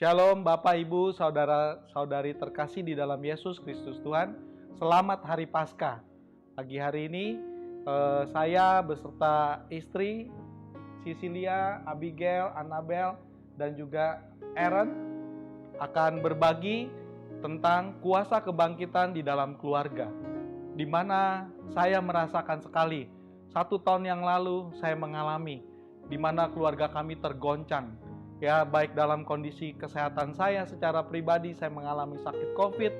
Shalom Bapak Ibu, Saudara-saudari terkasih di dalam Yesus Kristus Tuhan. Selamat Hari Paskah. Pagi hari ini saya beserta istri Cecilia, Abigail, Annabel, dan juga Aaron akan berbagi tentang kuasa kebangkitan di dalam keluarga, di mana saya merasakan sekali 1 tahun yang lalu saya mengalami di mana keluarga kami tergoncang. Ya, baik dalam kondisi kesehatan saya secara pribadi, saya mengalami sakit COVID.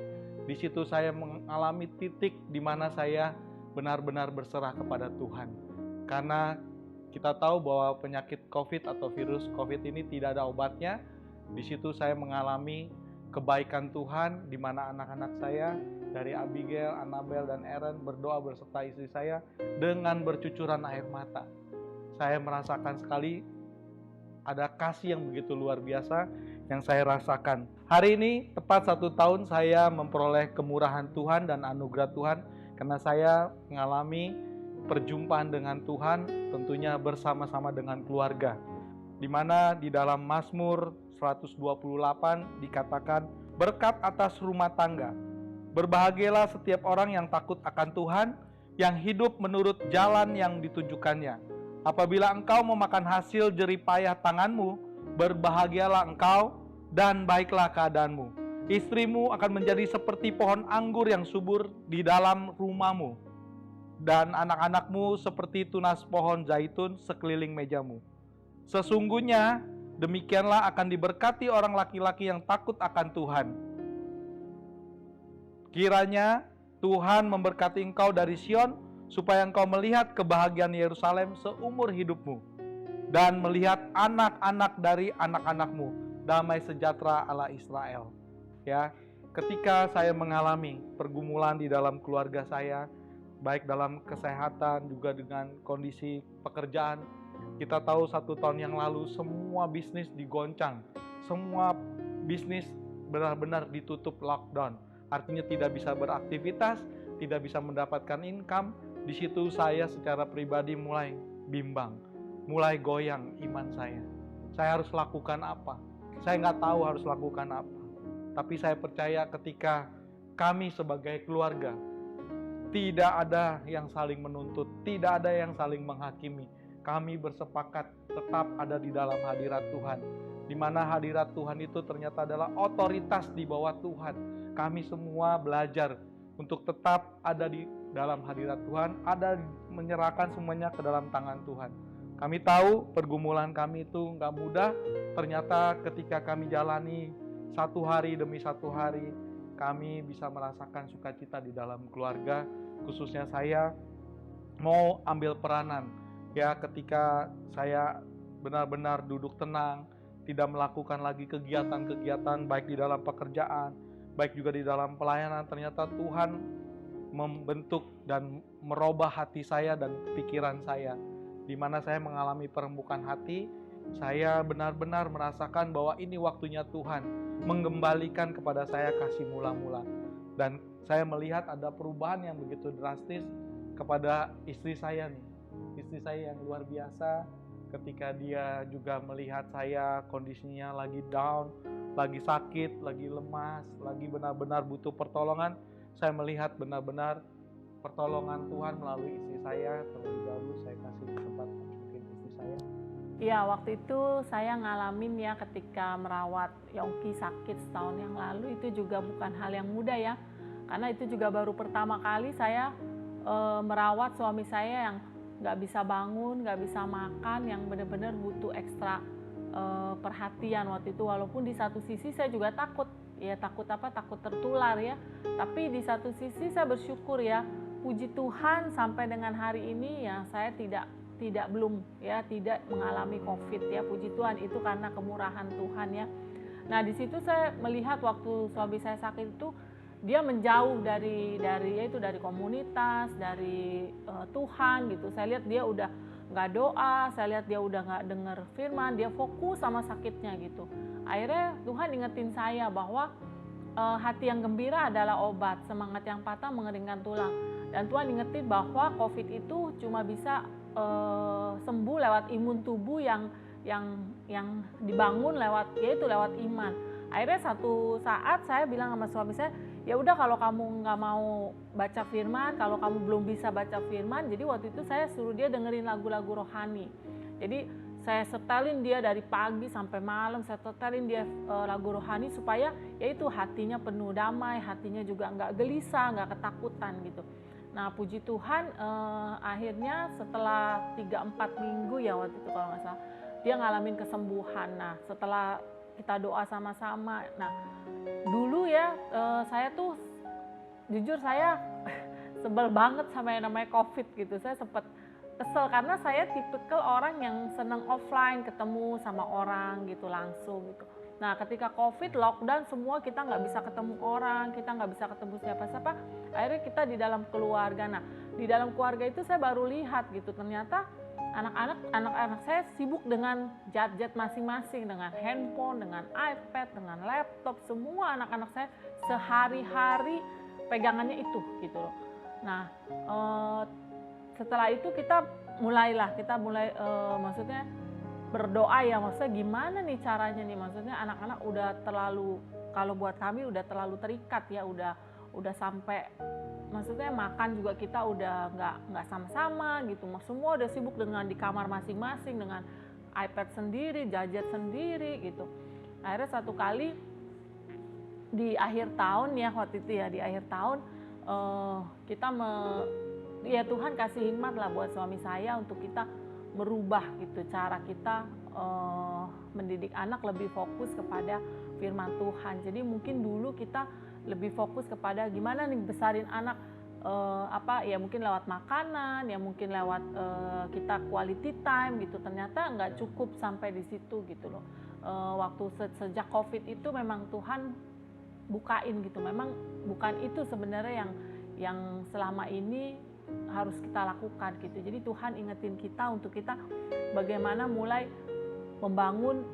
Di situ saya mengalami titik di mana saya benar-benar berserah kepada Tuhan. Karena kita tahu bahwa penyakit COVID atau virus COVID ini tidak ada obatnya. Di situ saya mengalami kebaikan Tuhan, di mana anak-anak saya dari Abigail, Annabel, dan Aaron berdoa berserta istri saya dengan bercucuran air mata. Saya merasakan sekali ada kasih yang begitu luar biasa yang saya rasakan. Hari ini tepat 1 tahun saya memperoleh kemurahan Tuhan dan anugerah Tuhan, karena saya mengalami perjumpaan dengan Tuhan tentunya bersama-sama dengan keluarga. Di mana di dalam Mazmur 128 dikatakan, berkat atas rumah tangga. Berbahagialah setiap orang yang takut akan Tuhan, yang hidup menurut jalan yang ditunjukkannya. Apabila engkau memakan hasil jerih payah tanganmu, berbahagialah engkau dan baiklah keadaanmu. Istrimu akan menjadi seperti pohon anggur yang subur di dalam rumahmu, dan anak-anakmu seperti tunas pohon zaitun sekeliling mejamu. Sesungguhnya demikianlah akan diberkati orang laki-laki yang takut akan Tuhan. Kiranya Tuhan memberkati engkau dari Sion, supaya engkau melihat kebahagiaan Yerusalem seumur hidupmu, dan melihat anak-anak dari anak-anakmu, damai sejahtera Allah Israel. Ya, ketika saya mengalami pergumulan di dalam keluarga saya, baik dalam kesehatan juga dengan kondisi pekerjaan. Kita tahu 1 tahun yang lalu semua bisnis digoncang, semua bisnis benar-benar ditutup lockdown. Artinya tidak bisa beraktivitas, tidak bisa mendapatkan income. Di situ saya secara pribadi mulai bimbang, mulai goyang iman saya. Saya harus lakukan apa? Saya nggak tahu harus lakukan apa. Tapi saya percaya ketika kami sebagai keluarga, tidak ada yang saling menuntut, tidak ada yang saling menghakimi. Kami bersepakat tetap ada di dalam hadirat Tuhan, di mana hadirat Tuhan itu ternyata adalah otoritas di bawah Tuhan. Kami semua belajar untuk tetap ada di dalam hadirat Tuhan, ada menyerahkan semuanya ke dalam tangan Tuhan. Kami tahu pergumulan kami itu nggak mudah. Ternyata ketika kami jalani 1 hari demi 1 hari, kami bisa merasakan sukacita di dalam keluarga. Khususnya saya mau ambil peranan, ya, ketika saya benar-benar duduk tenang, tidak melakukan lagi kegiatan-kegiatan baik di dalam pekerjaan, baik juga di dalam pelayanan. Ternyata Tuhan membentuk dan merubah hati saya dan pikiran saya, di mana saya mengalami perembukan hati. Saya benar-benar merasakan bahwa ini waktunya Tuhan mengembalikan kepada saya kasih mula-mula. Dan saya melihat ada perubahan yang begitu drastis kepada istri saya nih. Istri saya yang luar biasa, ketika dia juga melihat saya kondisinya lagi down, lagi sakit, lagi lemas, lagi benar-benar butuh pertolongan. Saya melihat benar-benar pertolongan Tuhan melalui istri saya. Terlebih dahulu saya kasih kesempatan mungkin istri saya. Iya, waktu itu saya ngalamin ya ketika merawat Yongki sakit setahun yang lalu, itu juga bukan hal yang mudah ya. Karena itu juga baru pertama kali saya merawat suami saya yang nggak bisa bangun, nggak bisa makan, yang benar-benar butuh ekstra perhatian waktu itu. Walaupun di satu sisi saya juga takut, ya takut tertular ya. Tapi di satu sisi saya bersyukur ya, puji Tuhan sampai dengan hari ini ya saya tidak mengalami COVID ya, puji Tuhan, itu karena kemurahan Tuhan ya. Nah di situ saya melihat waktu suami saya sakit itu dia menjauh dari komunitas, dari Tuhan gitu. Saya lihat dia udah nggak doa, saya lihat dia udah nggak dengar firman, dia fokus sama sakitnya gitu. Akhirnya Tuhan ingetin saya bahwa hati yang gembira adalah obat, semangat yang patah mengeringkan tulang. Dan Tuhan ingetin bahwa COVID itu cuma bisa sembuh lewat imun tubuh yang dibangun lewat iman. Akhirnya satu saat saya bilang sama suami saya, ya udah kalau kamu nggak mau baca firman, kalau kamu belum bisa baca firman, jadi waktu itu saya suruh dia dengerin lagu-lagu rohani. Jadi saya setelin dia dari pagi sampai malam, saya setelin dia lagu rohani supaya yaitu hatinya penuh damai, hatinya juga nggak gelisah, nggak ketakutan gitu. Nah puji Tuhan akhirnya setelah 3-4 minggu ya waktu itu kalau nggak salah, dia ngalamin kesembuhan. Nah setelah kita doa sama-sama, nah dulu ya saya tuh jujur saya sebel banget sama yang namanya COVID gitu. Saya sempet kesel karena saya tipikal orang yang seneng offline, ketemu sama orang gitu langsung gitu. Nah ketika COVID lockdown semua kita nggak bisa ketemu orang, kita nggak bisa ketemu siapa-siapa, akhirnya kita di dalam keluarga. Nah di dalam keluarga itu saya baru lihat gitu, ternyata anak-anak saya sibuk dengan gadget masing-masing, dengan handphone, dengan iPad, dengan laptop. Semua anak-anak saya sehari-hari pegangannya itu gitu loh. Nah setelah itu kita mulai maksudnya berdoa ya, maksudnya gimana nih caranya nih, maksudnya anak-anak udah terlalu, kalau buat kami udah terlalu terikat ya, udah sampai maksudnya makan juga kita udah nggak sama-sama gitu, semua udah sibuk dengan di kamar masing-masing dengan iPad sendiri, gadget sendiri gitu. Akhirnya satu kali di akhir tahun ya, waktu itu ya di akhir tahun ya Tuhan kasih hikmat lah buat suami saya untuk kita merubah gitu cara kita mendidik anak, lebih fokus kepada firman Tuhan. Jadi mungkin dulu kita lebih fokus kepada gimana nih besarin anak, ya mungkin lewat makanan, ya mungkin lewat kita quality time gitu. Ternyata nggak cukup sampai di situ gitu loh. Waktu sejak COVID itu memang Tuhan bukain gitu. Memang bukan itu sebenarnya yang selama ini harus kita lakukan gitu. Jadi Tuhan ingetin kita untuk kita bagaimana mulai membangun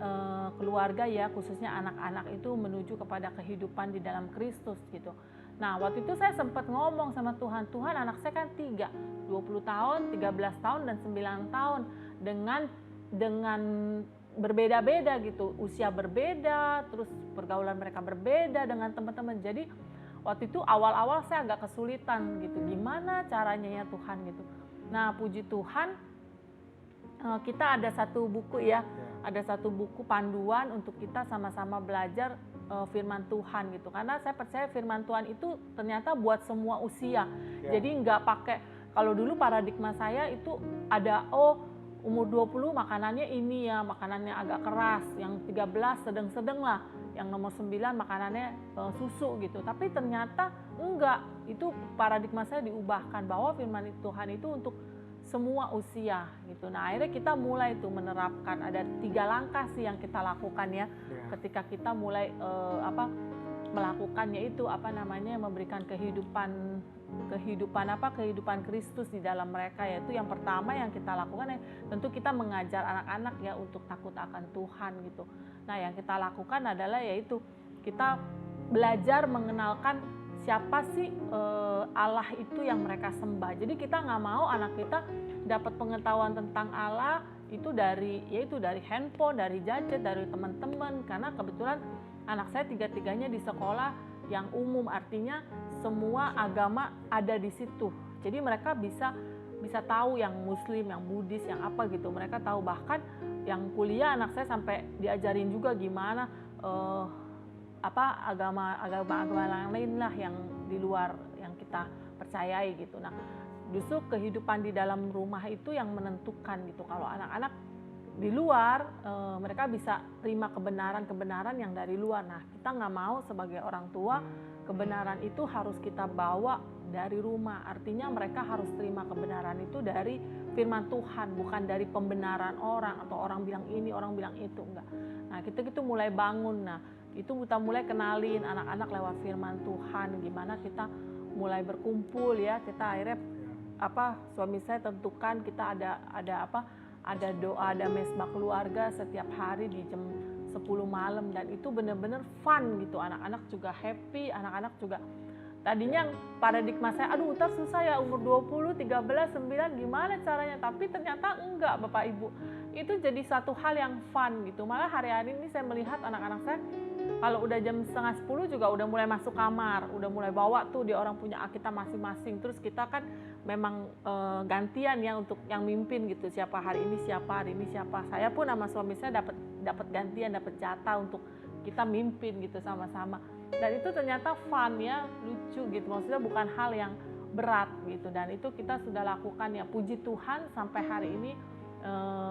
keluarga ya, khususnya anak-anak itu menuju kepada kehidupan di dalam Kristus gitu. Nah waktu itu saya sempat ngomong sama Tuhan, Tuhan anak saya kan 20 tahun, 13 tahun dan 9 tahun dengan berbeda-beda gitu, usia berbeda, terus pergaulan mereka berbeda dengan teman-teman. Jadi waktu itu awal-awal saya agak kesulitan gitu, gimana caranya ya Tuhan gitu. Nah puji Tuhan kita ada satu buku ya, ada satu buku panduan untuk kita sama-sama belajar firman Tuhan gitu. Karena saya percaya firman Tuhan itu ternyata buat semua usia. Jadi nggak pakai, kalau dulu paradigma saya itu ada umur 20 makanannya ini ya, makanannya agak keras, yang 13 sedang-sedang lah, yang nomor 9 makanannya susu gitu. Tapi ternyata enggak, itu paradigma saya diubahkan bahwa firman Tuhan itu untuk semua usia gitu. Nah akhirnya kita mulai tuh menerapkan, ada 3 langkah sih yang kita lakukan ya, ketika kita mulai melakukannya itu memberikan kehidupan Kristus di dalam mereka. Yaitu yang pertama yang kita lakukan ya tentu kita mengajar anak-anak ya untuk takut akan Tuhan gitu. Nah yang kita lakukan adalah yaitu kita belajar mengenalkan siapa sih Allah itu yang mereka sembah. Jadi kita nggak mau anak kita dapat pengetahuan tentang Allah itu dari handphone, dari gadget, dari teman-teman. Karena kebetulan anak saya tiga-tiganya di sekolah yang umum, artinya semua agama ada di situ. Jadi mereka bisa tahu yang Muslim, yang Buddhis, yang apa gitu. Mereka tahu, bahkan yang kuliah anak saya sampai diajarin juga gimana agama lain lah yang di luar yang kita percayai gitu. Nah, justru kehidupan di dalam rumah itu yang menentukan gitu. Kalau anak-anak di luar mereka bisa terima kebenaran yang dari luar. Nah, kita nggak mau sebagai orang tua kebenaran itu harus kita bawa dari rumah. Artinya mereka harus terima kebenaran itu dari firman Tuhan, bukan dari pembenaran orang atau orang bilang ini, orang bilang itu, enggak. Nah, kita gitu mulai bangun. Nah, itu kita mulai kenalin anak-anak lewat firman Tuhan, gimana kita mulai berkumpul ya. Kita akhirnya suami saya tentukan kita ada doa, ada mesbah keluarga setiap hari di jam 10 malam, dan itu benar-benar fun gitu. Anak-anak juga happy, anak-anak juga tadinya paradigma saya, aduh ntar susah ya umur 20, 13, 9 gimana caranya, tapi ternyata enggak Bapak Ibu, itu jadi satu hal yang fun gitu. Malah hari-hari ini saya melihat anak-anak saya Kalau udah jam setengah 10 juga udah mulai masuk kamar, udah mulai bawa tuh dia orang punya Alkitab masing-masing. Terus kita kan memang gantian ya untuk yang mimpin gitu. Siapa hari ini siapa, hari ini siapa. Saya pun sama suami saya dapat gantian, dapat jatah untuk kita mimpin gitu sama-sama. Dan itu ternyata fun ya, lucu gitu. Maksudnya bukan hal yang berat gitu. Dan itu kita sudah lakukan ya. Puji Tuhan sampai hari ini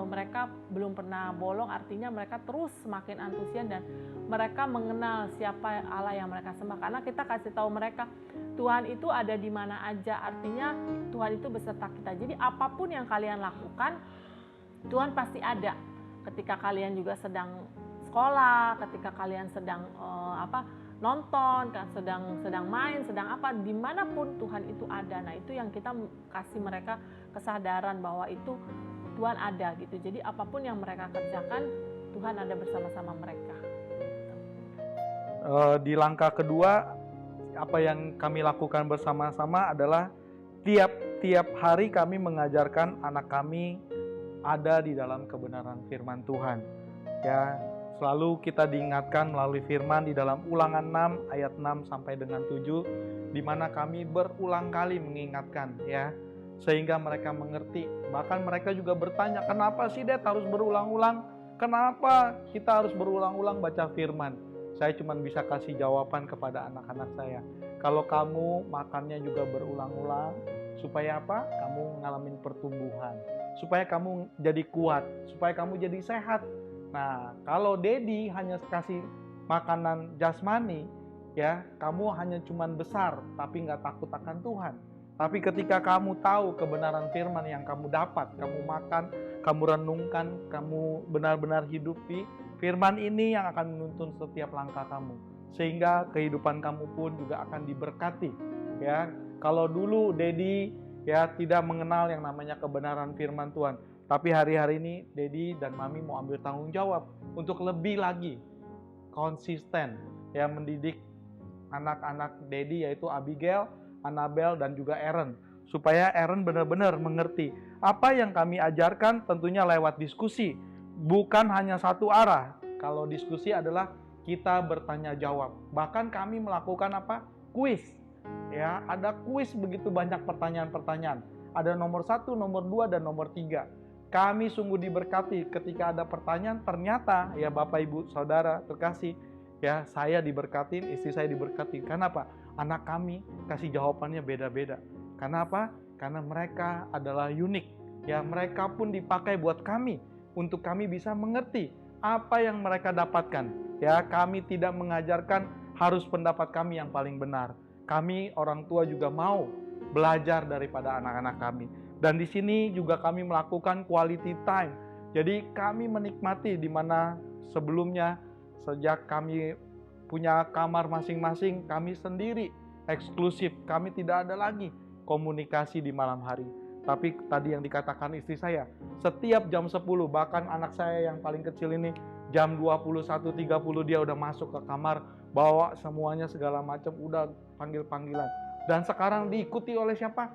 mereka belum pernah bolong, artinya mereka terus semakin antusias dan mereka mengenal siapa Allah yang mereka sembah. Karena kita kasih tahu mereka Tuhan itu ada di mana aja, artinya Tuhan itu beserta kita. Jadi apapun yang kalian lakukan, Tuhan pasti ada. Ketika kalian juga sedang sekolah, ketika kalian sedang nonton, sedang main, sedang apa, dimanapun Tuhan itu ada. Nah itu yang kita kasih mereka kesadaran bahwa itu Tuhan ada gitu. Jadi apapun yang mereka kerjakan, Tuhan ada bersama-sama mereka. Di langkah kedua, apa yang kami lakukan bersama-sama adalah tiap hari kami mengajarkan anak kami ada di dalam kebenaran firman Tuhan. Ya, selalu kita diingatkan melalui firman di dalam Ulangan 6 ayat 6 sampai dengan 7, di mana kami berulang kali mengingatkan ya, sehingga mereka mengerti. Bahkan mereka juga bertanya, kenapa sih Dad harus berulang-ulang? Kenapa kita harus berulang-ulang baca firman? Saya cuma bisa kasih jawaban kepada anak-anak saya. Kalau kamu makannya juga berulang-ulang, supaya apa? Kamu ngalamin pertumbuhan. Supaya kamu jadi kuat, supaya kamu jadi sehat. Nah, kalau Dedi hanya kasih makanan jasmani, ya, kamu hanya cuma besar, tapi nggak takut akan Tuhan. Tapi ketika kamu tahu kebenaran firman yang kamu dapat, kamu makan, kamu renungkan, kamu benar-benar hidupi, firman ini yang akan menuntun setiap langkah kamu. Sehingga kehidupan kamu pun juga akan diberkati. Ya, kalau dulu Dedi ya tidak mengenal yang namanya kebenaran firman Tuhan. Tapi hari-hari ini Dedi dan Mami mau ambil tanggung jawab untuk lebih lagi konsisten ya mendidik anak-anak Dedi, yaitu Abigail, Annabel, dan juga Aaron, supaya Aaron benar-benar mengerti apa yang kami ajarkan, tentunya lewat diskusi, bukan hanya satu arah. Kalau diskusi adalah kita bertanya jawab, bahkan kami melakukan apa? Kuis. Ya, ada kuis begitu banyak pertanyaan-pertanyaan. Ada nomor 1, nomor 2, dan nomor 3. Kami sungguh diberkati ketika ada pertanyaan, ternyata ya Bapak Ibu Saudara terkasih, ya saya diberkatin, istri saya diberkatin. Kenapa? Anak kami kasih jawabannya beda-beda. Karena apa? Karena mereka adalah unik. Ya, mereka pun dipakai buat kami untuk kami bisa mengerti apa yang mereka dapatkan. Ya, kami tidak mengajarkan harus pendapat kami yang paling benar. Kami orang tua juga mau belajar daripada anak-anak kami. Dan di sini juga kami melakukan quality time. Jadi kami menikmati di mana sebelumnya sejak kami punya kamar masing-masing, kami sendiri eksklusif, kami tidak ada lagi komunikasi di malam hari. Tapi tadi yang dikatakan istri saya, setiap jam 10, bahkan anak saya yang paling kecil ini jam 21.30 dia udah masuk ke kamar, bawa semuanya segala macam, udah panggil-panggilan. Dan sekarang diikuti oleh siapa?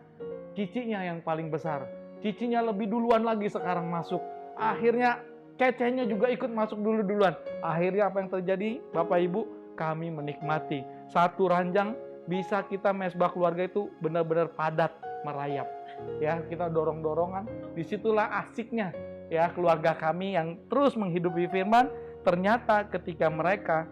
Cicinya yang paling besar. Cicinya lebih duluan lagi sekarang masuk. Akhirnya Cecenya juga ikut masuk duluan. Akhirnya apa yang terjadi? Bapak Ibu, kami menikmati satu ranjang, bisa kita mesbah keluarga itu benar-benar padat merayap. Ya, kita dorong-dorongan. Disitulah asiknya ya keluarga kami yang terus menghidupi firman. Ternyata ketika mereka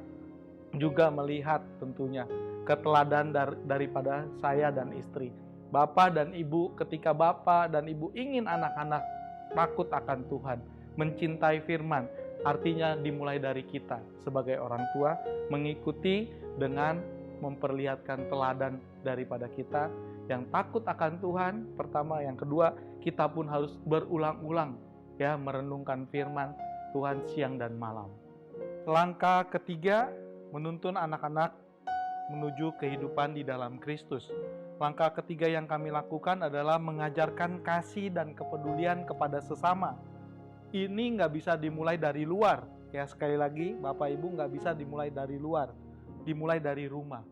juga melihat tentunya keteladan daripada saya dan istri. Bapak dan Ibu, ketika Bapak dan Ibu ingin anak-anak takut akan Tuhan, mencintai firman, artinya dimulai dari kita sebagai orang tua, mengikuti dengan memperlihatkan teladan daripada kita yang takut akan Tuhan. Pertama, yang kedua, kita pun harus berulang-ulang ya merenungkan firman Tuhan siang dan malam. Langkah ketiga, menuntun anak-anak menuju kehidupan di dalam Kristus. Langkah ketiga yang kami lakukan adalah mengajarkan kasih dan kepedulian kepada sesama. Ini nggak bisa dimulai dari luar. Ya, sekali lagi, Bapak Ibu, nggak bisa dimulai dari luar. Dimulai dari rumah.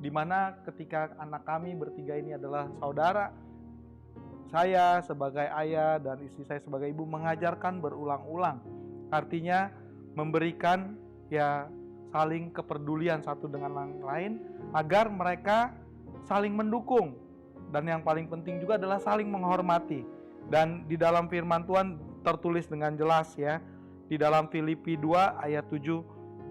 Dimana ketika anak kami bertiga ini adalah saudara, saya sebagai ayah dan istri saya sebagai ibu mengajarkan berulang-ulang. Artinya memberikan ya saling kepedulian satu dengan yang lain, agar mereka saling mendukung. Dan yang paling penting juga adalah saling menghormati. Dan di dalam firman Tuhan tertulis dengan jelas ya, di dalam Filipi 2 ayat 7,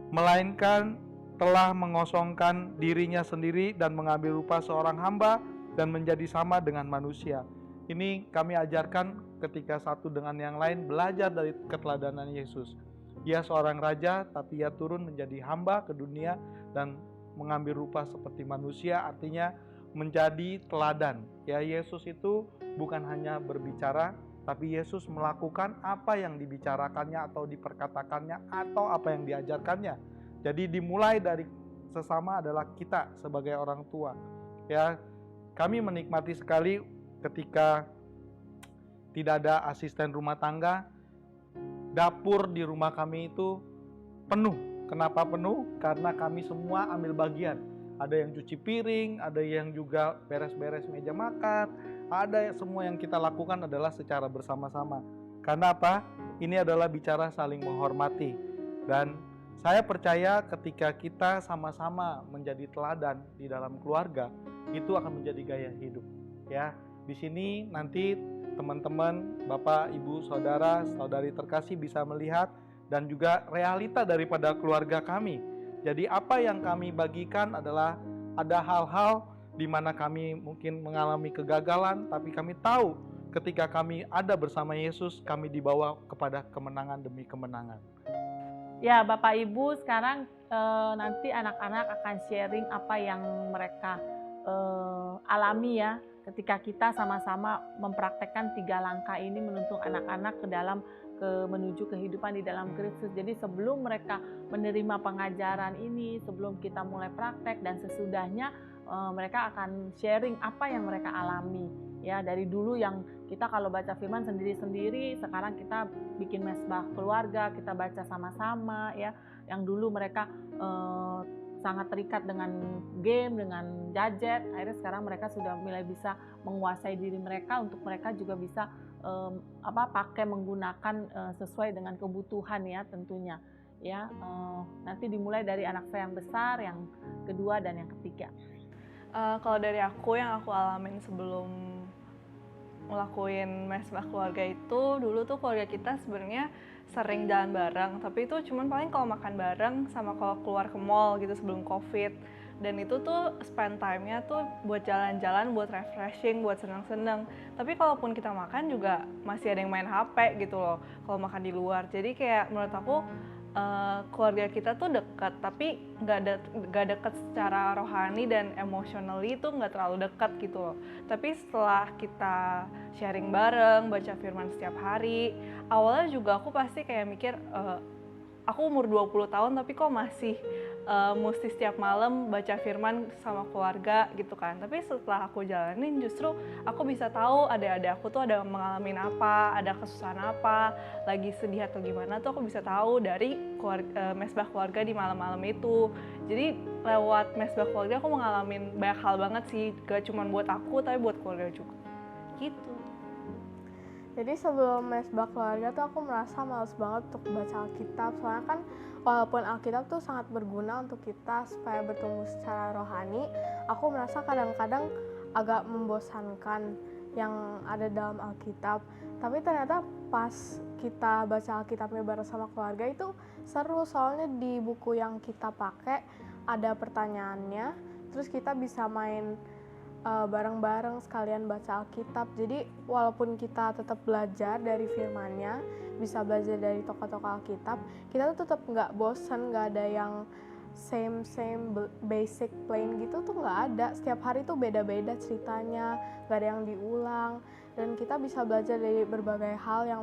melainkan telah mengosongkan dirinya sendiri dan mengambil rupa seorang hamba dan menjadi sama dengan manusia. Ini kami ajarkan ketika satu dengan yang lain belajar dari keteladanan Yesus. Ia seorang raja, tapi ia turun menjadi hamba ke dunia dan mengambil rupa seperti manusia, artinya menjadi teladan. Ya, Yesus itu bukan hanya berbicara, tapi Yesus melakukan apa yang dibicarakannya atau diperkatakannya atau apa yang diajarkannya. Jadi dimulai dari sesama adalah kita sebagai orang tua. Ya, kami menikmati sekali ketika tidak ada asisten rumah tangga, dapur di rumah kami itu penuh. Kenapa penuh? Karena kami semua ambil bagian. Ada yang cuci piring, ada yang juga beres-beres meja makan, ada semua yang kita lakukan adalah secara bersama-sama. Karena apa? Ini adalah bicara saling menghormati. Dan saya percaya ketika kita sama-sama menjadi teladan di dalam keluarga, itu akan menjadi gaya hidup. Ya, di sini nanti teman-teman, Bapak, Ibu, Saudara, Saudari terkasih bisa melihat dan juga realita daripada keluarga kami. Jadi apa yang kami bagikan adalah ada hal-hal di mana kami mungkin mengalami kegagalan, tapi kami tahu ketika kami ada bersama Yesus, kami dibawa kepada kemenangan demi kemenangan. Ya, Bapak Ibu, sekarang nanti anak-anak akan sharing apa yang mereka alami ya, ketika kita sama-sama mempraktekkan 3 langkah ini menuntun anak-anak ke dalam menuju kehidupan di dalam Kristus. Jadi sebelum mereka menerima pengajaran ini, sebelum kita mulai praktek dan sesudahnya, mereka akan sharing apa yang mereka alami. Ya, dari dulu yang kita kalau baca firman sendiri-sendiri, sekarang kita bikin mesbah keluarga, kita baca sama-sama ya. Yang dulu mereka sangat terikat dengan game, dengan gadget, akhirnya sekarang mereka sudah mulai bisa menguasai diri mereka untuk mereka juga bisa pakai menggunakan sesuai dengan kebutuhan ya tentunya ya. Nanti dimulai dari anak saya yang besar, yang kedua dan yang ketiga. Kalau dari aku, yang aku alamin sebelum ngelakuin mesbah keluarga itu, dulu tuh keluarga kita sebenarnya sering jalan bareng, tapi itu cuman paling kalau makan bareng sama kalau keluar ke mall gitu sebelum COVID. Dan itu tuh spend time-nya tuh buat jalan-jalan, buat refreshing, buat senang-senang. Tapi kalaupun kita makan juga masih ada yang main HP gitu loh kalau makan di luar. Jadi kayak menurut aku keluarga kita tuh dekat, tapi nggak dekat secara rohani dan emotionally itu nggak terlalu dekat gitu loh. Tapi setelah kita sharing bareng, baca firman setiap hari, awalnya juga aku pasti kayak mikir, aku umur 20 tahun tapi kok masih mesti setiap malam baca firman sama keluarga gitu kan. Tapi setelah aku jalanin justru aku bisa tahu adik-adik aku tuh ada mengalami apa, ada kesusahan apa, lagi sedih atau gimana tuh aku bisa tahu dari mesbah keluarga di malam-malam itu. Jadi lewat mesbah keluarga aku mengalami banyak hal banget sih, gak cuma buat aku tapi buat keluarga juga gitu. Jadi sebelum mesbah keluarga tuh aku merasa males banget untuk baca Alkitab, soalnya kan walaupun Alkitab tuh sangat berguna untuk kita supaya bertumbuh secara rohani, aku merasa kadang-kadang agak membosankan yang ada dalam Alkitab. Tapi ternyata pas kita baca Alkitabnya bareng sama keluarga itu seru, soalnya di buku yang kita pakai ada pertanyaannya, terus kita bisa main bareng-bareng sekalian baca Alkitab. Jadi walaupun kita tetap belajar dari firman-Nya, bisa belajar dari tokoh-tokoh Alkitab, kita tuh tetap nggak bosan, nggak ada yang same basic plain gitu tuh nggak ada. Setiap hari tuh beda-beda ceritanya, nggak ada yang diulang, dan kita bisa belajar dari berbagai hal yang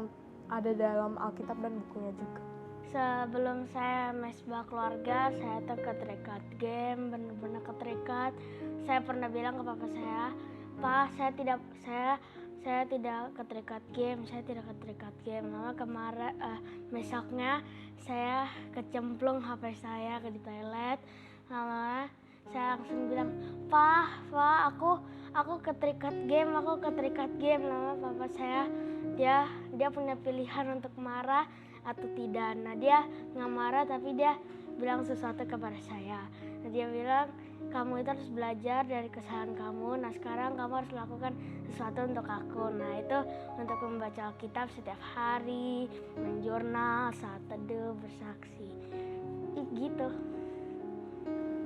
ada dalam Alkitab dan bukunya juga. Sebelum saya mesbah keluarga, saya tuh keterikat game, benar-benar keterikat. Saya pernah bilang ke papa saya, "Pak, saya tidak keterikat game, saya tidak keterikat game." Lama kemarin besoknya saya kecemplung HP saya di toilet. Lama saya langsung bilang, "Pak, aku keterikat game, aku keterikat game." Lama papa saya dia punya pilihan untuk marah atau tidak. Nah, dia nggak marah tapi dia bilang sesuatu kepada saya. Nah, dia bilang, kamu itu harus belajar dari kesalahan kamu. Nah, sekarang kamu harus lakukan sesuatu untuk aku. Nah, itu untuk membaca Alkitab setiap hari, menjurnal, saat teduh, bersaksi. Gitu.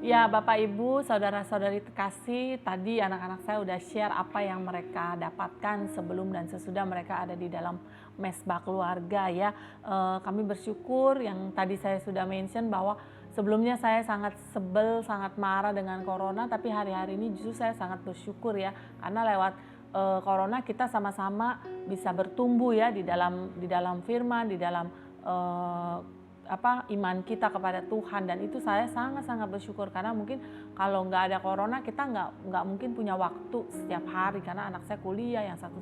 Ya, Bapak Ibu, saudara-saudari terkasih, tadi anak-anak saya udah share apa yang mereka dapatkan sebelum dan sesudah mereka ada di dalam mesbah keluarga ya. Kami bersyukur yang tadi saya sudah mention bahwa sebelumnya saya sangat sebel, sangat marah dengan corona, tapi hari-hari ini justru saya sangat bersyukur ya, karena lewat corona kita sama-sama bisa bertumbuh ya di dalam firman, di dalam iman kita kepada Tuhan, dan itu saya sangat-sangat bersyukur karena mungkin kalau nggak ada corona kita nggak mungkin punya waktu setiap hari karena anak saya kuliah, yang satu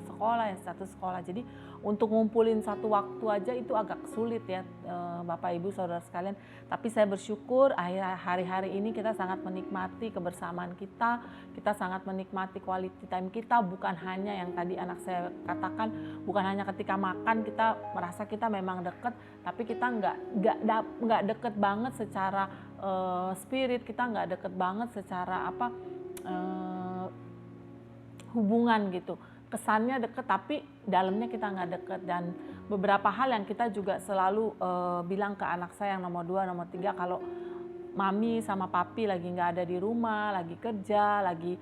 sekolah, jadi untuk ngumpulin satu waktu aja itu agak sulit ya Bapak Ibu saudara sekalian. Tapi saya bersyukur hari-hari ini kita sangat menikmati kebersamaan kita sangat menikmati quality time kita, bukan hanya yang tadi anak saya katakan, bukan hanya ketika makan kita merasa kita memang deket, tapi kita nggak deket banget secara spirit, kita nggak deket banget secara hubungan gitu. Kesannya deket tapi dalamnya kita nggak deket. Dan beberapa hal yang kita juga selalu bilang ke anak saya yang nomor 2, nomor 3, kalau mami sama papi lagi nggak ada di rumah, lagi kerja, lagi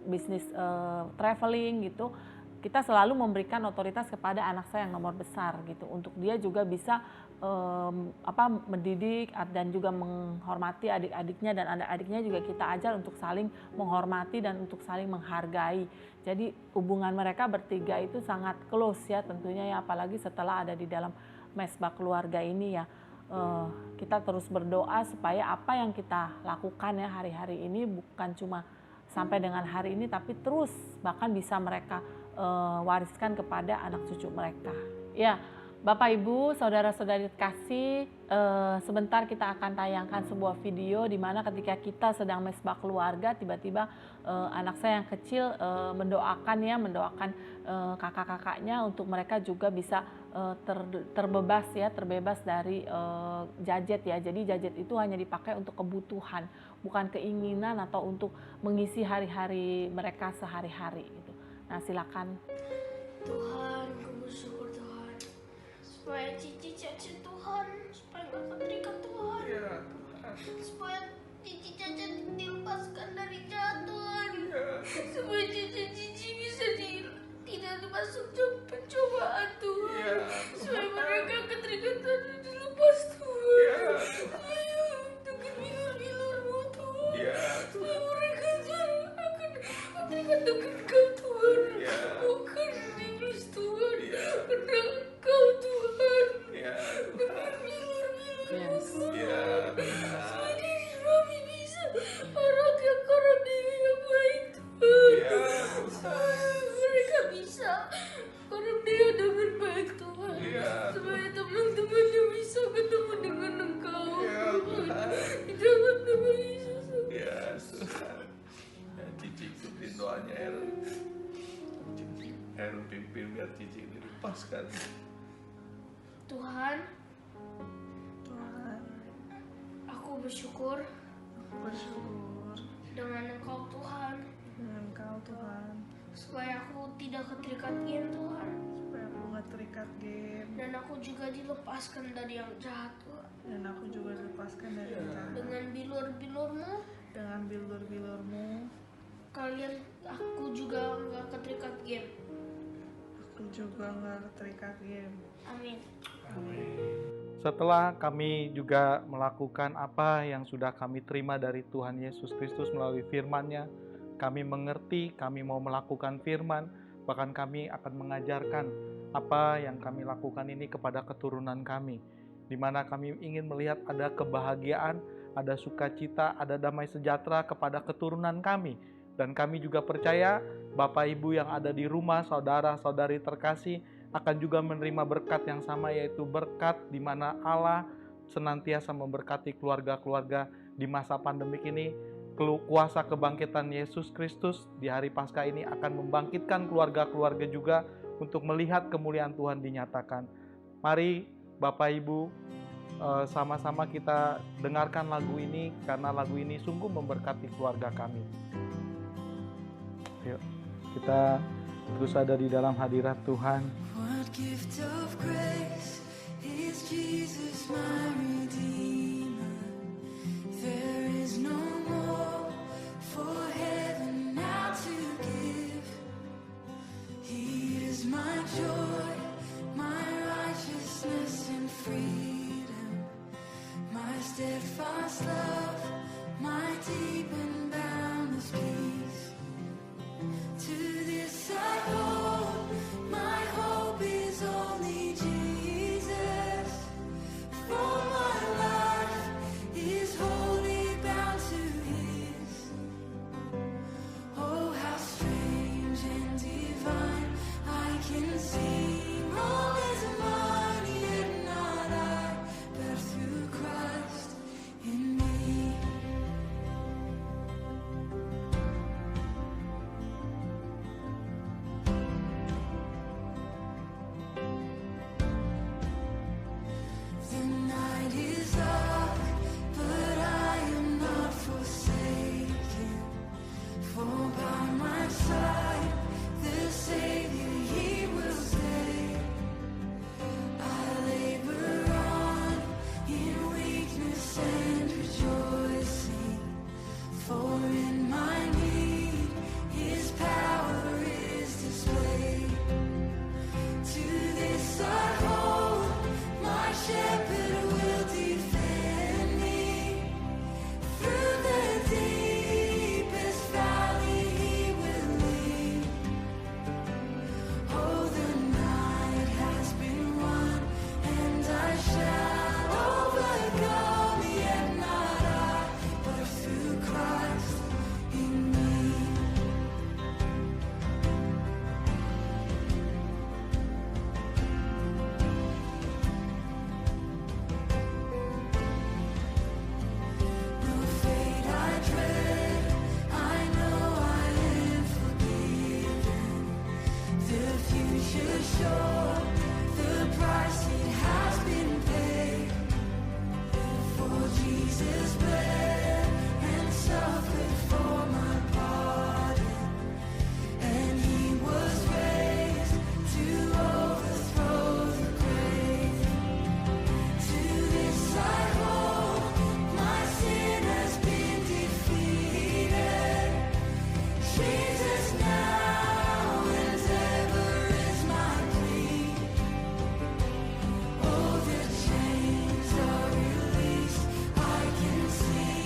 bisnis traveling gitu, kita selalu memberikan otoritas kepada anak saya yang nomor besar gitu, untuk dia juga bisa mendidik dan juga menghormati adik-adiknya, dan adik-adiknya juga kita ajar untuk saling menghormati dan untuk saling menghargai. Jadi hubungan mereka bertiga itu sangat close ya tentunya ya, apalagi setelah ada di dalam mesbah keluarga ini ya. Kita terus berdoa supaya apa yang kita lakukan ya hari-hari ini bukan cuma sampai dengan hari ini, tapi terus bahkan bisa mereka wariskan kepada anak cucu mereka. Ya, Bapak Ibu, saudara-saudari kasih, sebentar kita akan tayangkan sebuah video di mana ketika kita sedang mesbah keluarga, tiba-tiba anak saya yang kecil mendoakan kakak-kakaknya untuk mereka juga bisa terbebas dari gadget ya. Jadi gadget itu hanya dipakai untuk kebutuhan, bukan keinginan atau untuk mengisi hari-hari mereka sehari-hari gitu. Nah, silakan. Tuhan, aku bersyukur Tuhan, supaya Cici Caca Tuhan, supaya nggak terikat Tuhan, supaya Cici Caca dilepaskan dari jahat Tuhan, supaya Cici bisa tidak masuk pencobaan Tuhan, supaya mereka keterikatan dilepas Tuhan, dengan bilur-bilur-Mu Tuhan, supaya mereka akan terikat dengan Kau Tuhan, bukan iblis Tuhan, karena Engkau Tuhan, dengan bilur-bilur-Mu Tuhan, supaya diri kami bisa orang yang baik Tuhan, mereka bisa orang dia dengan baik Tuhan, supaya teman-temannya bisa ketemu dengan Engkau Tuhan, di dalam nama Yesus. Cici ikutin doanya Erun pimpin biar Cici dilepaskan. Tuhan, aku bersyukur dengan Engkau Tuhan, supaya aku tidak keterikat game Tuhan, dan aku juga dilepaskan dari yang jahat Tuhan, dengan bilur-bilur-Mu, kalian aku juga nggak keterikat game. Amin. Setelah kami juga melakukan apa yang sudah kami terima dari Tuhan Yesus Kristus melalui firman-Nya, kami mengerti, kami mau melakukan firman, bahkan kami akan mengajarkan apa yang kami lakukan ini kepada keturunan kami, di mana kami ingin melihat ada kebahagiaan, ada sukacita, ada damai sejahtera kepada keturunan kami. Dan kami juga percaya Bapak Ibu yang ada di rumah, saudara-saudari terkasih, akan juga menerima berkat yang sama, yaitu berkat di mana Allah senantiasa memberkati keluarga-keluarga di masa pandemik ini. Kuasa kebangkitan Yesus Kristus di hari Paskah ini akan membangkitkan keluarga-keluarga juga untuk melihat kemuliaan Tuhan dinyatakan. Mari Bapak Ibu sama-sama kita dengarkan lagu ini karena lagu ini sungguh memberkati keluarga kami. Yuk, kita terus ada di dalam hadirat Tuhan. What gift of grace is Jesus my Redeemer? There is no more for heaven now to give. He is my joy, my righteousness and freedom, my steadfast love, my deep and boundless peace. To this I hold, my hope is only Jesus. For my life is wholly bound to His. Oh, how strange and divine, I can sing all is mine, yet not I, but through Christ in me. The night is dark, but I am not forsaken. For by my side, the Savior, He will stay. I labor on in weakness and rejoicing. For in my need, His power is displayed. To this I hold, my shepherd will defend me. Through the deepest valley He will lead. Oh, the night has been won, and I shall overcome, yet not I, but through Christ in me. No fate I dread, I know I am forgiven. The future sure, the price it has been paid. For Jesus bled and suffered for my pardon, and He was raised to overthrow the grave. To this I hold, my sin has been defeated. Jesus now and ever is my plea. Oh, the chains are released, I can see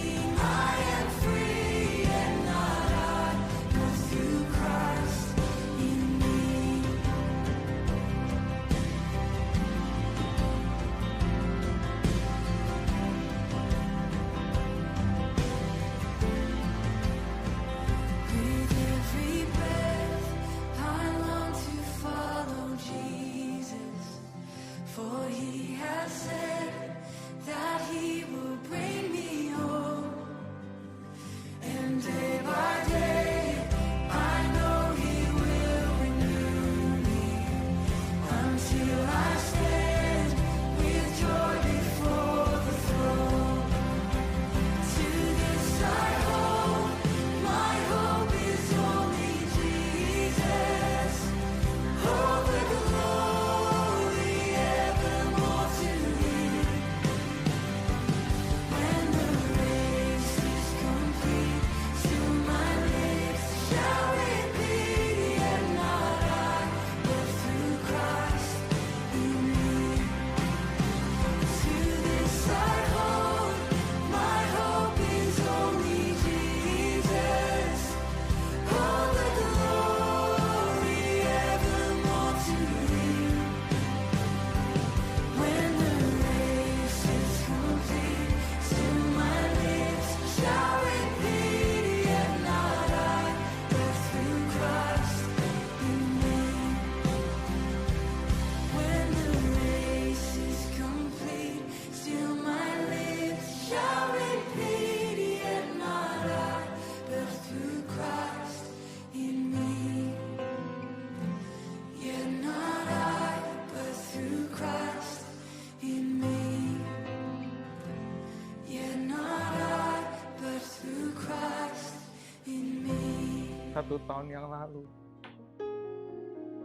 1 tahun yang lalu,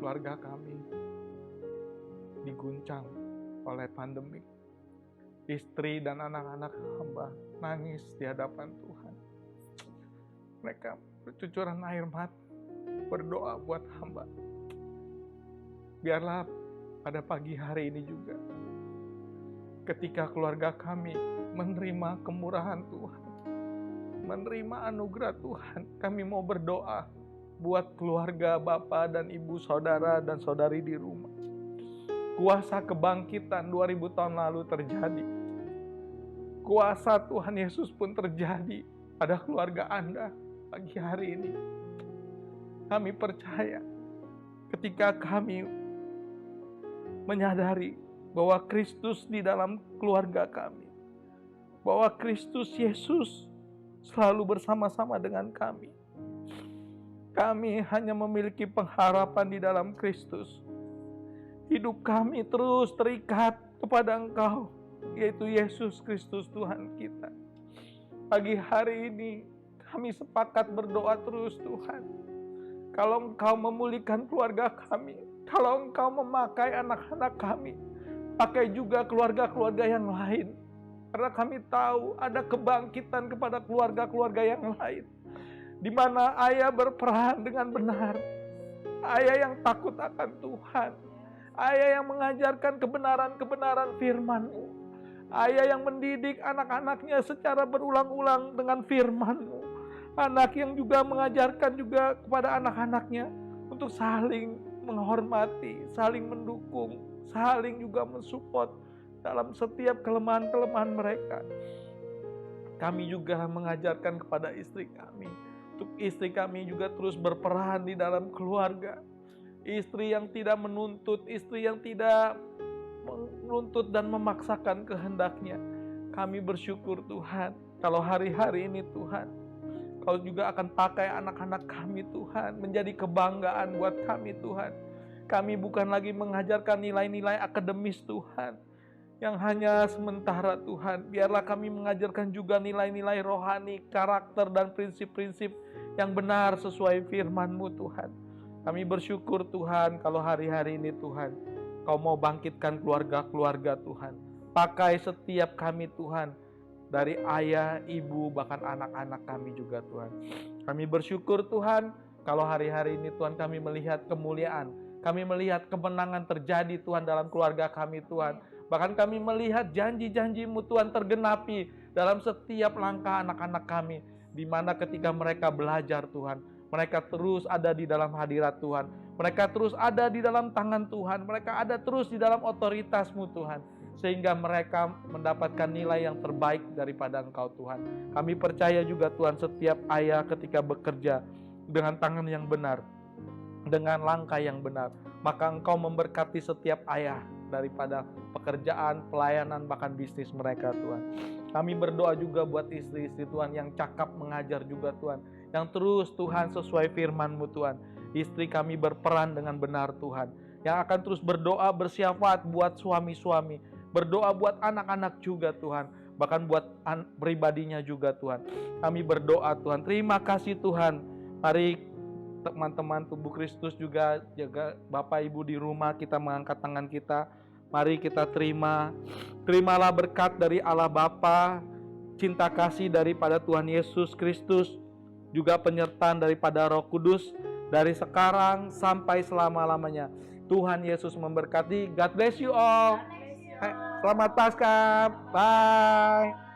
keluarga kami diguncang oleh pandemi. Istri dan anak-anak hamba nangis di hadapan Tuhan. Mereka bercucuran air mata, berdoa buat hamba. Biarlah pada pagi hari ini juga, ketika keluarga kami menerima kemurahan Tuhan, menerima anugerah Tuhan, kami mau berdoa buat keluarga Bapak dan Ibu, saudara dan saudari di rumah. Kuasa kebangkitan 2000 tahun lalu terjadi. Kuasa Tuhan Yesus pun terjadi pada keluarga Anda pagi hari ini. Kami percaya ketika kami menyadari bahwa Kristus di dalam keluarga kami, bahwa Kristus Yesus selalu bersama-sama dengan kami. Kami hanya memiliki pengharapan di dalam Kristus. Hidup kami terus terikat kepada Engkau, yaitu Yesus Kristus Tuhan kita. Pagi hari ini kami sepakat berdoa terus, Tuhan. Kalau Engkau memulihkan keluarga kami, kalau Engkau memakai anak-anak kami, pakai juga keluarga-keluarga yang lain. Karena kami tahu ada kebangkitan kepada keluarga-keluarga yang lain, di mana ayah berperan dengan benar. Ayah yang takut akan Tuhan. Ayah yang mengajarkan kebenaran-kebenaran firman-Mu. Ayah yang mendidik anak-anaknya secara berulang-ulang dengan firman-Mu. Anak yang juga mengajarkan juga kepada anak-anaknya untuk saling menghormati, saling mendukung, saling juga mensupport dalam setiap kelemahan-kelemahan mereka. Kami juga mengajarkan kepada istri kami, untuk istri kami juga terus berperan di dalam keluarga. Istri yang tidak menuntut, istri yang tidak menuntut dan memaksakan kehendaknya. Kami bersyukur Tuhan, kalau hari-hari ini Tuhan, Kau juga akan pakai anak-anak kami Tuhan, menjadi kebanggaan buat kami Tuhan. Kami bukan lagi mengajarkan nilai-nilai akademis Tuhan, yang hanya sementara Tuhan. Biarlah kami mengajarkan juga nilai-nilai rohani, karakter dan prinsip-prinsip yang benar sesuai firman-Mu Tuhan. Kami bersyukur Tuhan kalau hari-hari ini Tuhan, Kau mau bangkitkan keluarga-keluarga Tuhan. Pakai setiap kami Tuhan, dari ayah, ibu, bahkan anak-anak kami juga Tuhan. Kami bersyukur Tuhan kalau hari-hari ini Tuhan kami melihat kemuliaan. Kami melihat kemenangan terjadi Tuhan dalam keluarga kami Tuhan. Bahkan kami melihat janji-janji-Mu Tuhan tergenapi dalam setiap langkah anak-anak kami. Di mana ketika mereka belajar Tuhan, mereka terus ada di dalam hadirat Tuhan. Mereka terus ada di dalam tangan Tuhan. Mereka ada terus di dalam otoritas-Mu Tuhan. Sehingga mereka mendapatkan nilai yang terbaik daripada Engkau Tuhan. Kami percaya juga Tuhan, setiap ayah ketika bekerja dengan tangan yang benar, dengan langkah yang benar, maka Engkau memberkati setiap ayah daripada pekerjaan, pelayanan, bahkan bisnis mereka Tuhan. Kami berdoa juga buat istri-istri Tuhan yang cakap mengajar juga Tuhan, yang terus Tuhan sesuai firman-Mu Tuhan. Istri kami berperan dengan benar Tuhan, yang akan terus berdoa bersyafaat buat suami-suami, berdoa buat anak-anak juga Tuhan, bahkan buat pribadinya juga Tuhan. Kami berdoa Tuhan, terima kasih Tuhan. Mari teman-teman tubuh Kristus juga, jaga Bapak Ibu di rumah, kita mengangkat tangan kita. Mari kita terimalah berkat dari Allah Bapa, cinta kasih daripada Tuhan Yesus Kristus, juga penyertaan daripada Roh Kudus, dari sekarang sampai selama-lamanya. Tuhan Yesus memberkati. God bless you all. Selamat Paskah. Bye.